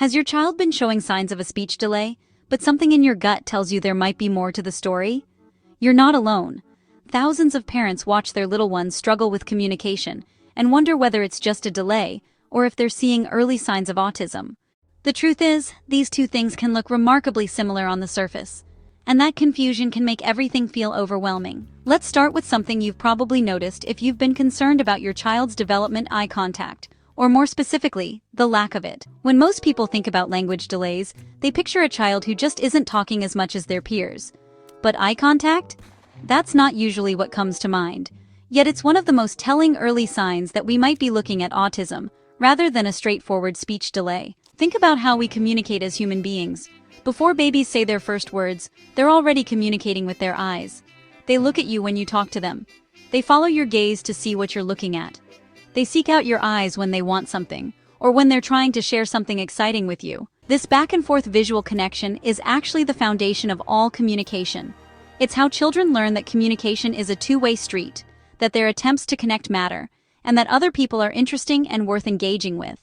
Has your child been showing signs of a speech delay, but something in your gut tells you there might be more to the story? You're not alone. Thousands of parents watch their little ones struggle with communication and wonder whether it's just a delay or if they're seeing early signs of autism. The truth is, these two things can look remarkably similar on the surface, and that confusion can make everything feel overwhelming. Let's start with something you've probably noticed if you've been concerned about your child's development: eye contact, or more specifically, the lack of it. When most people think about language delays, they picture a child who just isn't talking as much as their peers. But eye contact? That's not usually what comes to mind. Yet it's one of the most telling early signs that we might be looking at autism, rather than a straightforward speech delay. Think about how we communicate as human beings. Before babies say their first words, they're already communicating with their eyes. They look at you when you talk to them. They follow your gaze to see what you're looking at. They seek out your eyes when they want something, or when they're trying to share something exciting with you. This back-and-forth visual connection is actually the foundation of all communication. It's how children learn that communication is a two-way street, that their attempts to connect matter, and that other people are interesting and worth engaging with.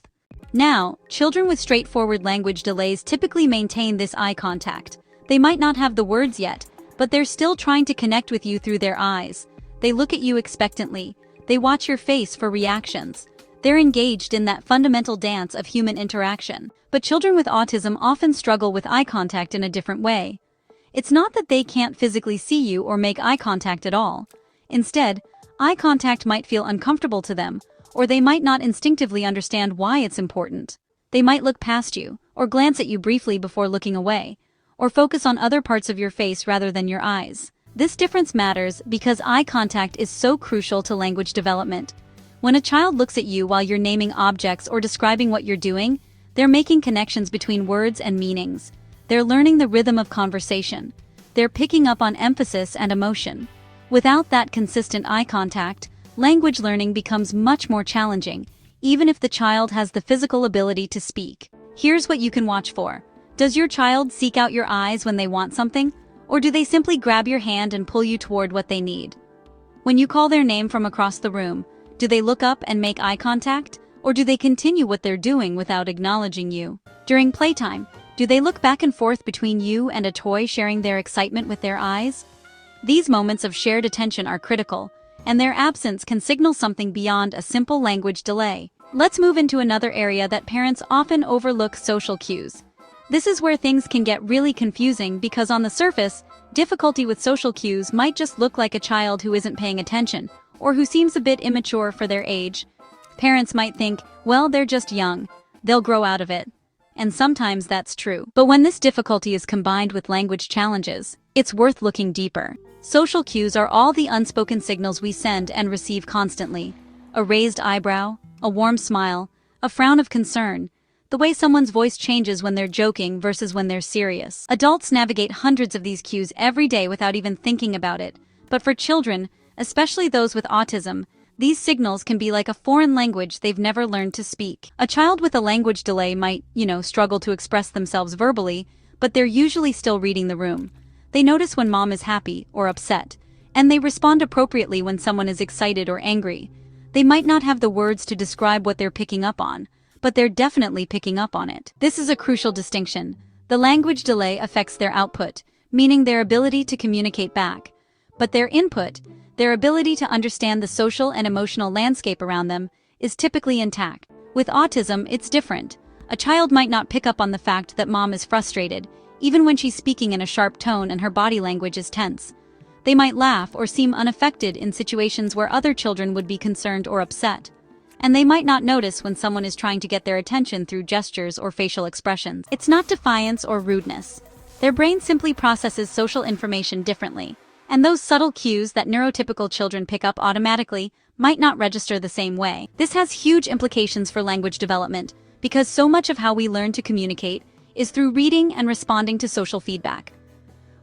Now, children with straightforward language delays typically maintain this eye contact. They might not have the words yet, but they're still trying to connect with you through their eyes. They look at you expectantly. They watch your face for reactions. They're engaged in that fundamental dance of human interaction. But children with autism often struggle with eye contact in a different way. It's not that they can't physically see you or make eye contact at all. Instead, eye contact might feel uncomfortable to them, or they might not instinctively understand why it's important. They might look past you, or glance at you briefly before looking away, or focus on other parts of your face rather than your eyes. This difference matters because eye contact is so crucial to language development. When a child looks at you while you're naming objects or describing what you're doing, they're making connections between words and meanings. They're learning the rhythm of conversation. They're picking up on emphasis and emotion. Without that consistent eye contact, language learning becomes much more challenging, even if the child has the physical ability to speak. Here's what you can watch for. Does your child seek out your eyes when they want something? Or do they simply grab your hand and pull you toward what they need? When you call their name from across the room, do they look up and make eye contact? Or do they continue what they're doing without acknowledging you? During playtime, do they look back and forth between you and a toy, sharing their excitement with their eyes? These moments of shared attention are critical, and their absence can signal something beyond a simple language delay. Let's move into another area that parents often overlook: social cues. This is where things can get really confusing because on the surface, difficulty with social cues might just look like a child who isn't paying attention, or who seems a bit immature for their age. Parents might think, well, they're just young, they'll grow out of it. And sometimes that's true. But when this difficulty is combined with language challenges, it's worth looking deeper. Social cues are all the unspoken signals we send and receive constantly. A raised eyebrow, a warm smile, a frown of concern, the way someone's voice changes when they're joking versus when they're serious. Adults navigate hundreds of these cues every day without even thinking about it. But for children, especially those with autism, these signals can be like a foreign language they've never learned to speak. A child with a language delay might, struggle to express themselves verbally, but they're usually still reading the room. They notice when mom is happy or upset, and they respond appropriately when someone is excited or angry. They might not have the words to describe what they're picking up on, but they're definitely picking up on it. This is a crucial distinction. The language delay affects their output, meaning their ability to communicate back. But their input, their ability to understand the social and emotional landscape around them, is typically intact. With autism, it's different. A child might not pick up on the fact that mom is frustrated, even when she's speaking in a sharp tone and her body language is tense. They might laugh or seem unaffected in situations where other children would be concerned or upset. And they might not notice when someone is trying to get their attention through gestures or facial expressions. It's not defiance or rudeness. Their brain simply processes social information differently, and those subtle cues that neurotypical children pick up automatically might not register the same way. This has huge implications for language development, because so much of how we learn to communicate is through reading and responding to social feedback.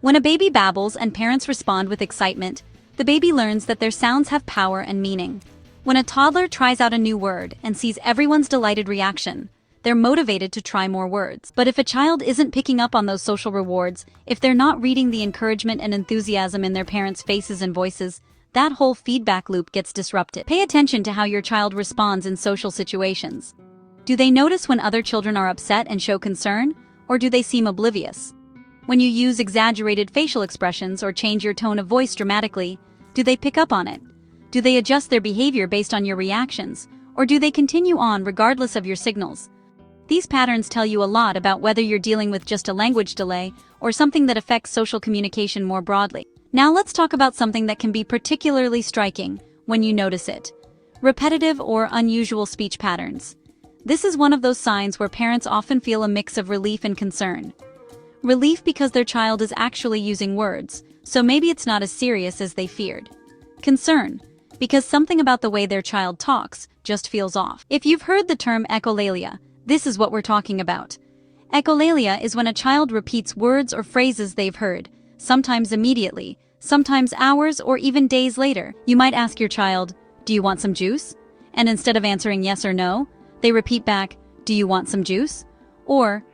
When a baby babbles and parents respond with excitement, the baby learns that their sounds have power and meaning. When a toddler tries out a new word and sees everyone's delighted reaction, they're motivated to try more words. But if a child isn't picking up on those social rewards, if they're not reading the encouragement and enthusiasm in their parents' faces and voices, that whole feedback loop gets disrupted. Pay attention to how your child responds in social situations. Do they notice when other children are upset and show concern, or do they seem oblivious? When you use exaggerated facial expressions or change your tone of voice dramatically, do they pick up on it? Do they adjust their behavior based on your reactions, or do they continue on regardless of your signals? These patterns tell you a lot about whether you're dealing with just a language delay or something that affects social communication more broadly. Now let's talk about something that can be particularly striking when you notice it: repetitive or unusual speech patterns. This is one of those signs where parents often feel a mix of relief and concern. Relief because their child is actually using words, so maybe it's not as serious as they feared. Concern because something about the way their child talks just feels off. If you've heard the term echolalia, this is what we're talking about. Echolalia is when a child repeats words or phrases they've heard, sometimes immediately, sometimes hours or even days later. You might ask your child, "Do you want some juice?" And instead of answering yes or no, they repeat back, "Do you want some juice?" Or,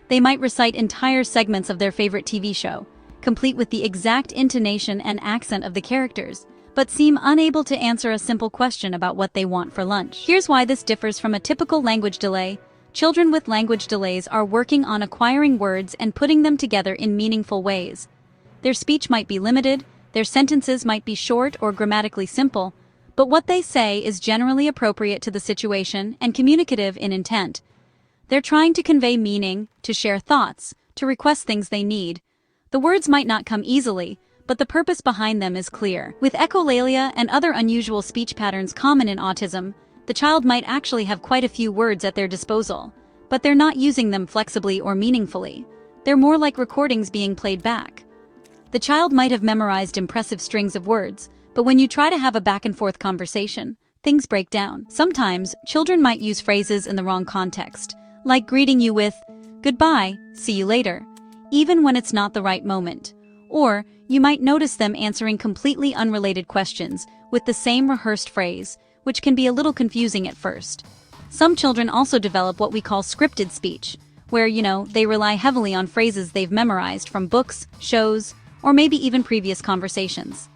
they might recite entire segments of their favorite TV show, complete with the exact intonation and accent of the characters, but seem unable to answer a simple question about what they want for lunch. Here's why this differs from a typical language delay. Children with language delays are working on acquiring words and putting them together in meaningful ways. Their speech might be limited, their sentences might be short or grammatically simple, but what they say is generally appropriate to the situation and communicative in intent. They're trying to convey meaning, to share thoughts, to request things they need. The words might not come easily, but the purpose behind them is clear. With echolalia and other unusual speech patterns common in autism, the child might actually have quite a few words at their disposal, but they're not using them flexibly or meaningfully. They're more like recordings being played back. The child might have memorized impressive strings of words, but when you try to have a back-and-forth conversation, things break down. Sometimes, children might use phrases in the wrong context, like greeting you with, "Goodbye, see you later," even when it's not the right moment. Or, you might notice them answering completely unrelated questions with the same rehearsed phrase, which can be a little confusing at first. Some children also develop what we call scripted speech, where, they rely heavily on phrases they've memorized from books, shows, or maybe even previous conversations.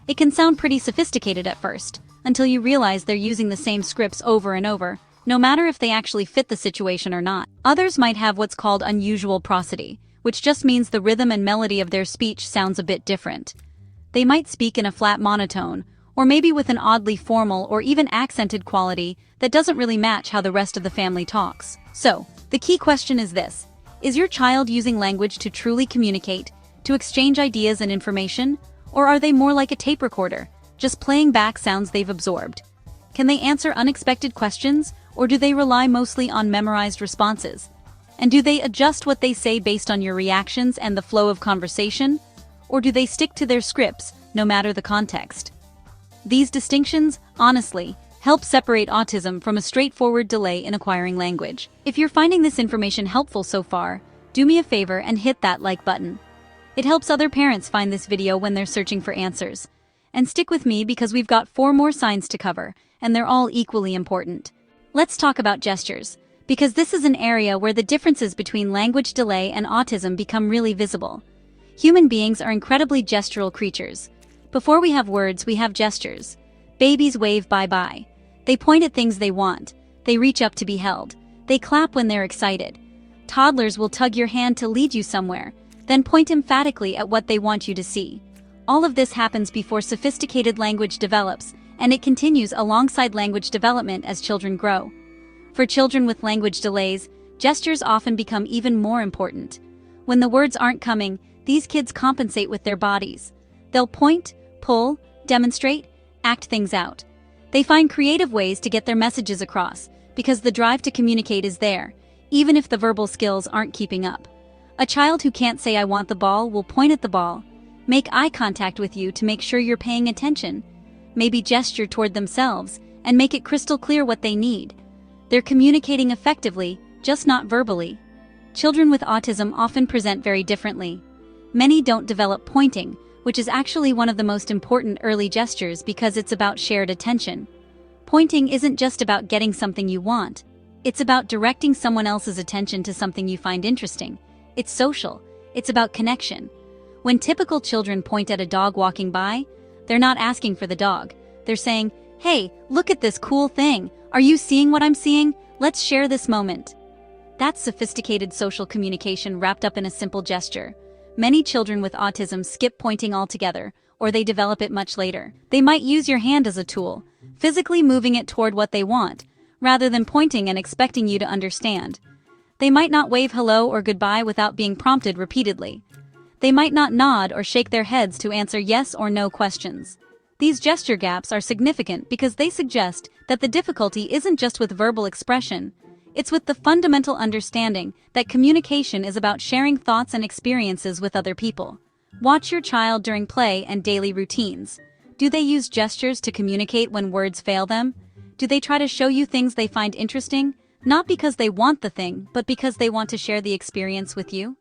It can sound pretty sophisticated at first, until you realize they're using the same scripts over and over, no matter if they actually fit the situation or not. Others might have what's called unusual prosody, which just means the rhythm and melody of their speech sounds a bit different. They might speak in a flat monotone, or maybe with an oddly formal or even accented quality that doesn't really match how the rest of the family talks. So, the key question is this: is your child using language to truly communicate, to exchange ideas and information, or are they more like a tape recorder, just playing back sounds they've absorbed? Can they answer unexpected questions, or do they rely mostly on memorized responses? And do they adjust what they say based on your reactions and the flow of conversation, or do they stick to their scripts, no matter the context? These distinctions, honestly, help separate autism from a straightforward delay in acquiring language. If you're finding this information helpful so far, do me a favor and hit that like button. It helps other parents find this video when they're searching for answers. And stick with me because we've got 4 more signs to cover, and they're all equally important. Let's talk about gestures, because this is an area where the differences between language delay and autism become really visible. Human beings are incredibly gestural creatures. Before we have words, we have gestures. Babies wave bye-bye. They point at things they want. They reach up to be held. They clap when they're excited. Toddlers will tug your hand to lead you somewhere, then point emphatically at what they want you to see. All of this happens before sophisticated language develops, and it continues alongside language development as children grow. For children with language delays, gestures often become even more important. When the words aren't coming, these kids compensate with their bodies. They'll point, pull, demonstrate, act things out. They find creative ways to get their messages across, because the drive to communicate is there, even if the verbal skills aren't keeping up. A child who can't say "I want the ball" will point at the ball, make eye contact with you to make sure you're paying attention, maybe gesture toward themselves, and make it crystal clear what they need. They're communicating effectively, just not verbally. Children with autism often present very differently. Many don't develop pointing, which is actually one of the most important early gestures because it's about shared attention. Pointing isn't just about getting something you want. It's about directing someone else's attention to something you find interesting. It's social. It's about connection. When typical children point at a dog walking by, they're not asking for the dog. They're saying, "Hey, look at this cool thing. Are you seeing what I'm seeing? Let's share this moment. That's sophisticated social communication wrapped up in a simple gesture. Many children with autism skip pointing altogether, or they develop it much later. They might use your hand as a tool, physically moving it toward what they want, rather than pointing and expecting you to understand. They might not wave hello or goodbye without being prompted repeatedly. They might not nod or shake their heads to answer yes or no questions. These gesture gaps are significant because they suggest that the difficulty isn't just with verbal expression, it's with the fundamental understanding that communication is about sharing thoughts and experiences with other people. Watch your child during play and daily routines. Do they use gestures to communicate when words fail them? Do they try to show you things they find interesting, not because they want the thing, but because they want to share the experience with you?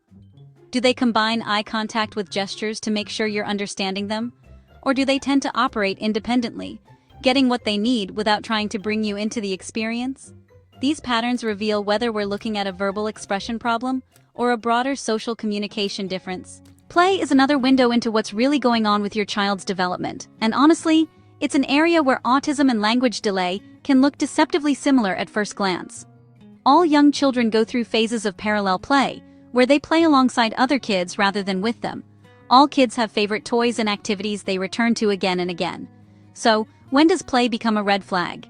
Do they combine eye contact with gestures to make sure you're understanding them? Or do they tend to operate independently, getting what they need without trying to bring you into the experience? These patterns reveal whether we're looking at a verbal expression problem or a broader social communication difference. Play is another window into what's really going on with your child's development, and honestly, it's an area where autism and language delay can look deceptively similar at first glance. All young children go through phases of parallel play, where they play alongside other kids rather than with them. All kids have favorite toys and activities they return to again and again. So, when does play become a red flag?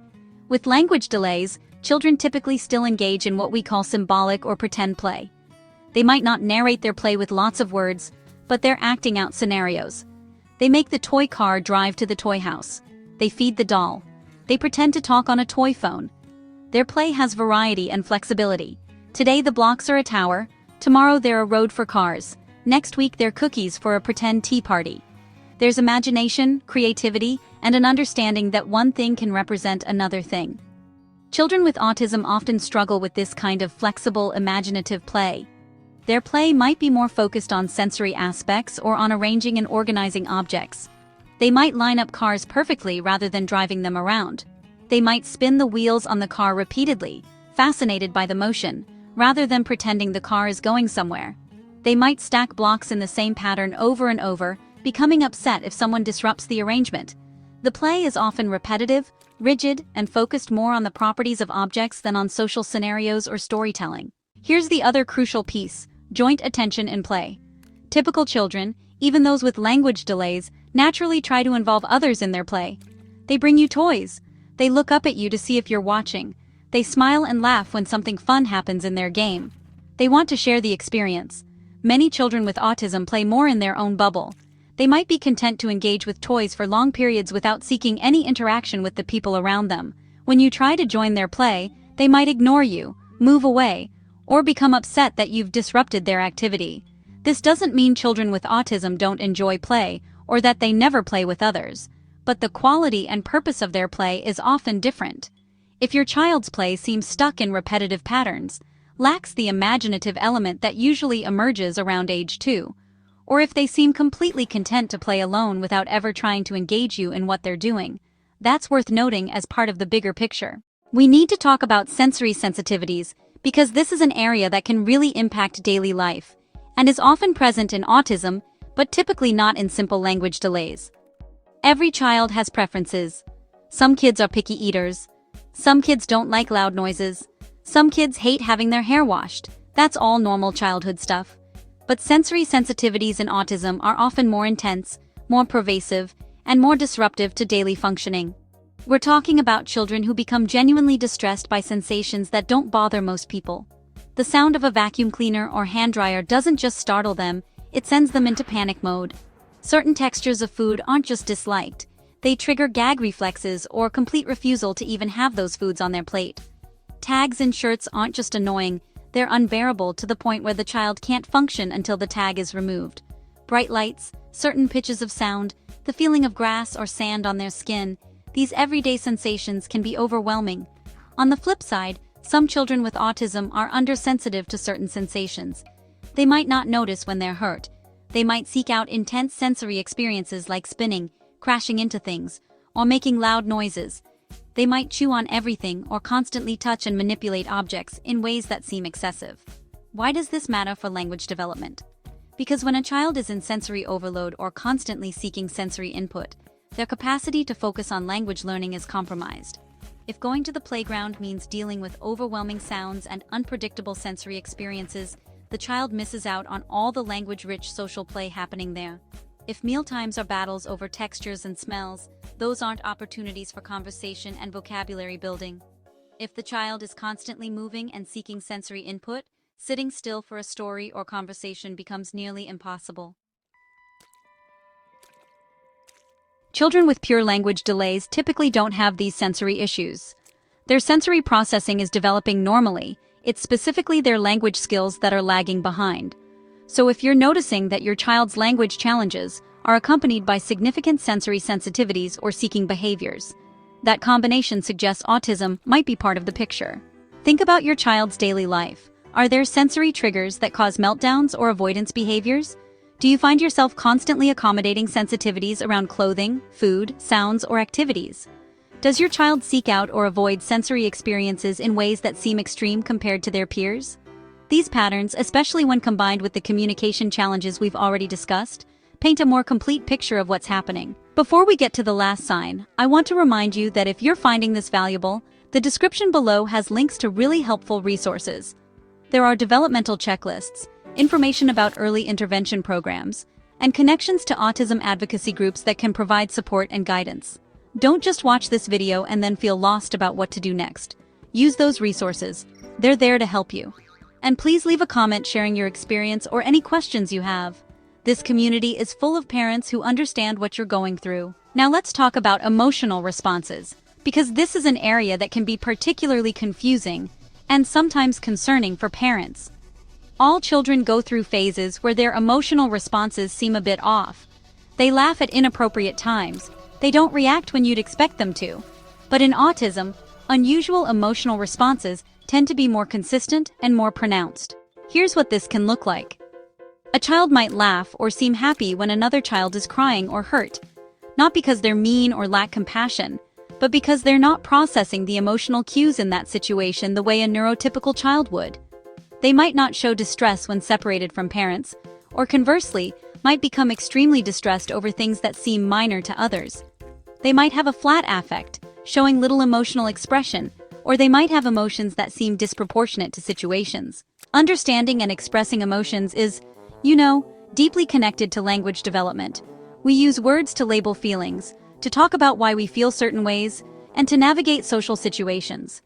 With language delays, children typically still engage in what we call symbolic or pretend play. They might not narrate their play with lots of words, but they're acting out scenarios. They make the toy car drive to the toy house. They feed the doll. They pretend to talk on a toy phone. Their play has variety and flexibility. Today the blocks are a tower, tomorrow they're a road for cars, next week they're cookies for a pretend tea party. There's imagination, creativity, and an understanding that one thing can represent another thing. Children with autism often struggle with this kind of flexible, imaginative play. Their play might be more focused on sensory aspects or on arranging and organizing objects. They might line up cars perfectly rather than driving them around. They might spin the wheels on the car repeatedly, fascinated by the motion, rather than pretending the car is going somewhere. They might stack blocks in the same pattern over and over, becoming upset if someone disrupts the arrangement. The play is often repetitive, rigid, and focused more on the properties of objects than on social scenarios or storytelling. Here's the other crucial piece: joint attention in play. Typical children, even those with language delays, naturally try to involve others in their play. They bring you toys. They look up at you to see if you're watching. They smile and laugh when something fun happens in their game. They want to share the experience. Many children with autism play more in their own bubble. They might be content to engage with toys for long periods without seeking any interaction with the people around them. When you try to join their play, they might ignore you, move away, or become upset that you've disrupted their activity. This doesn't mean children with autism don't enjoy play, or that they never play with others, but the quality and purpose of their play is often different. If your child's play seems stuck in repetitive patterns, lacks the imaginative element that usually emerges around age 2, or if they seem completely content to play alone without ever trying to engage you in what they're doing, that's worth noting as part of the bigger picture. We need to talk about sensory sensitivities, because this is an area that can really impact daily life, and is often present in autism, but typically not in simple language delays. Every child has preferences. Some kids are picky eaters. Some kids don't like loud noises. Some kids hate having their hair washed. That's all normal childhood stuff. But sensory sensitivities in autism are often more intense, more pervasive, and more disruptive to daily functioning. We're talking about children who become genuinely distressed by sensations that don't bother most people. The sound of a vacuum cleaner or hand dryer doesn't just startle them, it sends them into panic mode. Certain textures of food aren't just disliked, they trigger gag reflexes or complete refusal to even have those foods on their plate. Tags in shirts aren't just annoying, they're unbearable to the point where the child can't function until the tag is removed. Bright lights, certain pitches of sound, the feeling of grass or sand on their skin, these everyday sensations can be overwhelming. On the flip side, some children with autism are undersensitive to certain sensations. They might not notice when they're hurt. They might seek out intense sensory experiences like spinning, crashing into things, or making loud noises. They might chew on everything or constantly touch and manipulate objects in ways that seem excessive. Why does this matter for language development? Because when a child is in sensory overload or constantly seeking sensory input, their capacity to focus on language learning is compromised. If going to the playground means dealing with overwhelming sounds and unpredictable sensory experiences, the child misses out on all the language-rich social play happening there. If mealtimes are battles over textures and smells, those aren't opportunities for conversation and vocabulary building. If the child is constantly moving and seeking sensory input, sitting still for a story or conversation becomes nearly impossible. Children with pure language delays typically don't have these sensory issues. Their sensory processing is developing normally. It's specifically their language skills that are lagging behind. So if you're noticing that your child's language challenges are accompanied by significant sensory sensitivities or seeking behaviors, that combination suggests autism might be part of the picture. Think about your child's daily life. Are there sensory triggers that cause meltdowns or avoidance behaviors? Do you find yourself constantly accommodating sensitivities around clothing, food, sounds, or activities? Does your child seek out or avoid sensory experiences in ways that seem extreme compared to their peers? These patterns, especially when combined with the communication challenges we've already discussed, paint a more complete picture of what's happening. Before we get to the last sign, I want to remind you that if you're finding this valuable, the description below has links to really helpful resources. There are developmental checklists, information about early intervention programs, and connections to autism advocacy groups that can provide support and guidance. Don't just watch this video and then feel lost about what to do next. Use those resources. They're there to help you. And please leave a comment sharing your experience or any questions you have. This community is full of parents who understand what you're going through. Now let's talk about emotional responses, because this is an area that can be particularly confusing and sometimes concerning for parents. All children go through phases where their emotional responses seem a bit off. They laugh at inappropriate times. They don't react when you'd expect them to. But in autism, unusual emotional responses tend to be more consistent and more pronounced. Here's what this can look like. A child might laugh or seem happy when another child is crying or hurt, not because they're mean or lack compassion, but because they're not processing the emotional cues in that situation the way a neurotypical child would. They might not show distress when separated from parents, or conversely, might become extremely distressed over things that seem minor to others. They might have a flat affect, showing little emotional expression, or they might have emotions that seem disproportionate to situations. Understanding and expressing emotions is, deeply connected to language development. We use words to label feelings, to talk about why we feel certain ways, and to navigate social situations.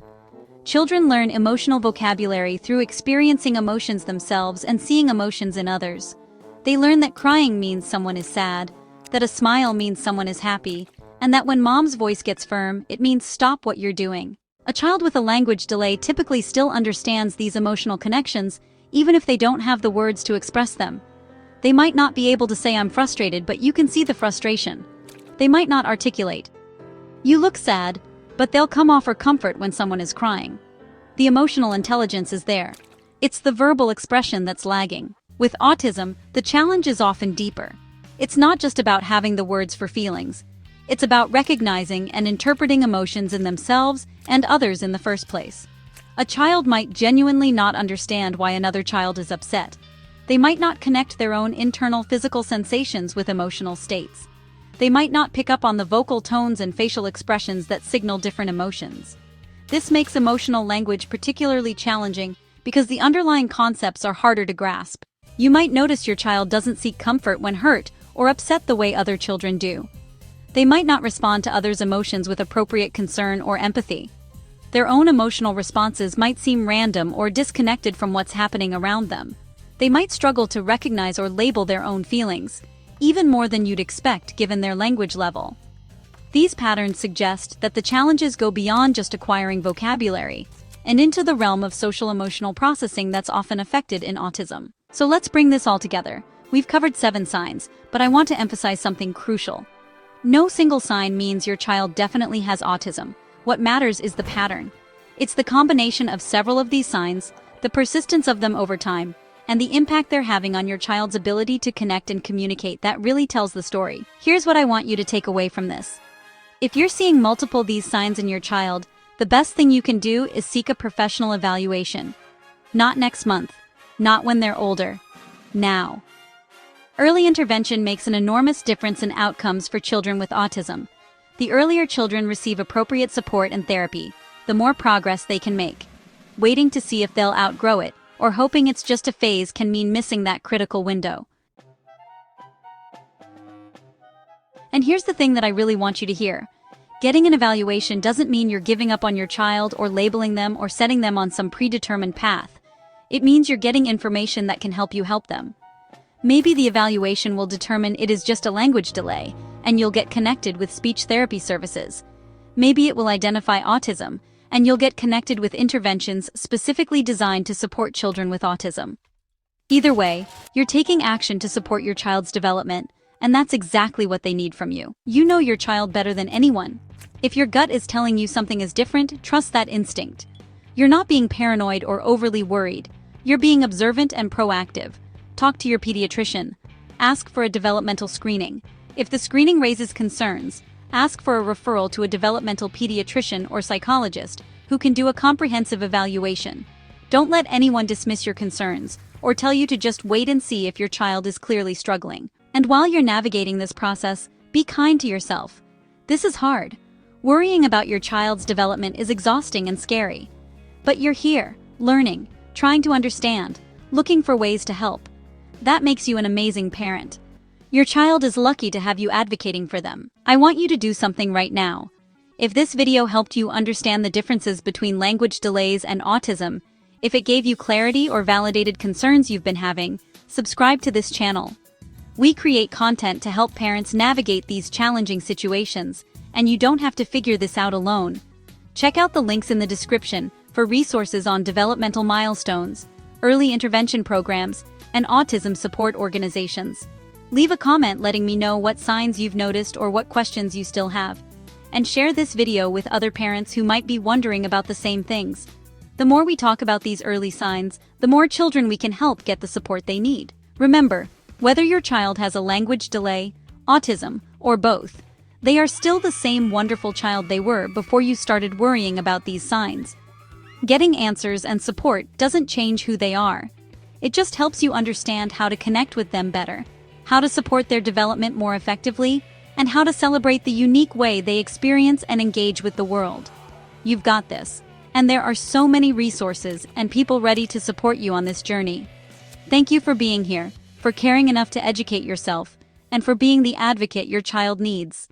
Children learn emotional vocabulary through experiencing emotions themselves and seeing emotions in others. They learn that crying means someone is sad, that a smile means someone is happy, and that when mom's voice gets firm, it means stop what you're doing. A child with a language delay typically still understands these emotional connections, even if they don't have the words to express them. They might not be able to say I'm frustrated, but you can see the frustration. They might not articulate, "You look sad," but they'll come offer comfort when someone is crying. The emotional intelligence is there. It's the verbal expression that's lagging. With autism, the challenge is often deeper. It's not just about having the words for feelings. It's about recognizing and interpreting emotions in themselves and others in the first place. A child might genuinely not understand why another child is upset. They might not connect their own internal physical sensations with emotional states. They might not pick up on the vocal tones and facial expressions that signal different emotions. This makes emotional language particularly challenging because the underlying concepts are harder to grasp. You might notice your child doesn't seek comfort when hurt or upset the way other children do. They might not respond to others' emotions with appropriate concern or empathy. Their own emotional responses might seem random or disconnected from what's happening around them. They might struggle to recognize or label their own feelings, even more than you'd expect given their language level. These patterns suggest that the challenges go beyond just acquiring vocabulary and into the realm of social emotional processing that's often affected in autism. So let's bring this all together. We've covered 7 signs, but I want to emphasize something crucial. No single sign means your child definitely has autism. What matters is the pattern. It's the combination of several of these signs, the persistence of them over time, and the impact they're having on your child's ability to connect and communicate that really tells the story. Here's what I want you to take away from this. If you're seeing multiple these signs in your child, the best thing you can do is seek a professional evaluation. Not next month, not when they're older, now. Early intervention makes an enormous difference in outcomes for children with autism. The earlier children receive appropriate support and therapy, the more progress they can make. Waiting to see if they'll outgrow it, or hoping it's just a phase, can mean missing that critical window. And here's the thing that I really want you to hear. Getting an evaluation doesn't mean you're giving up on your child or labeling them or setting them on some predetermined path. It means you're getting information that can help you help them. Maybe the evaluation will determine it is just a language delay, and you'll get connected with speech therapy services. Maybe it will identify autism, and you'll get connected with interventions specifically designed to support children with autism. Either way, you're taking action to support your child's development, and that's exactly what they need from you. You know your child better than anyone. If your gut is telling you something is different, trust that instinct. You're not being paranoid or overly worried. You're being observant and proactive. Talk to your pediatrician. Ask for a developmental screening. If the screening raises concerns, ask for a referral to a developmental pediatrician or psychologist who can do a comprehensive evaluation. Don't let anyone dismiss your concerns or tell you to just wait and see if your child is clearly struggling. And while you're navigating this process, be kind to yourself. This is hard. Worrying about your child's development is exhausting and scary. But you're here, learning, trying to understand, looking for ways to help. That makes you an amazing parent. Your child is lucky to have you advocating for them. I want you to do something right now. If this video helped you understand the differences between language delays and autism, if it gave you clarity or validated concerns you've been having, subscribe to this channel. We create content to help parents navigate these challenging situations, and you don't have to figure this out alone. Check out the links in the description for resources on developmental milestones, early intervention programs, and autism support organizations. Leave a comment letting me know what signs you've noticed or what questions you still have. And share this video with other parents who might be wondering about the same things. The more we talk about these early signs, the more children we can help get the support they need. Remember, whether your child has a language delay, autism, or both, they are still the same wonderful child they were before you started worrying about these signs. Getting answers and support doesn't change who they are. It just helps you understand how to connect with them better, how to support their development more effectively, and how to celebrate the unique way they experience and engage with the world. You've got this, and there are so many resources and people ready to support you on this journey. Thank you for being here, for caring enough to educate yourself, and for being the advocate your child needs.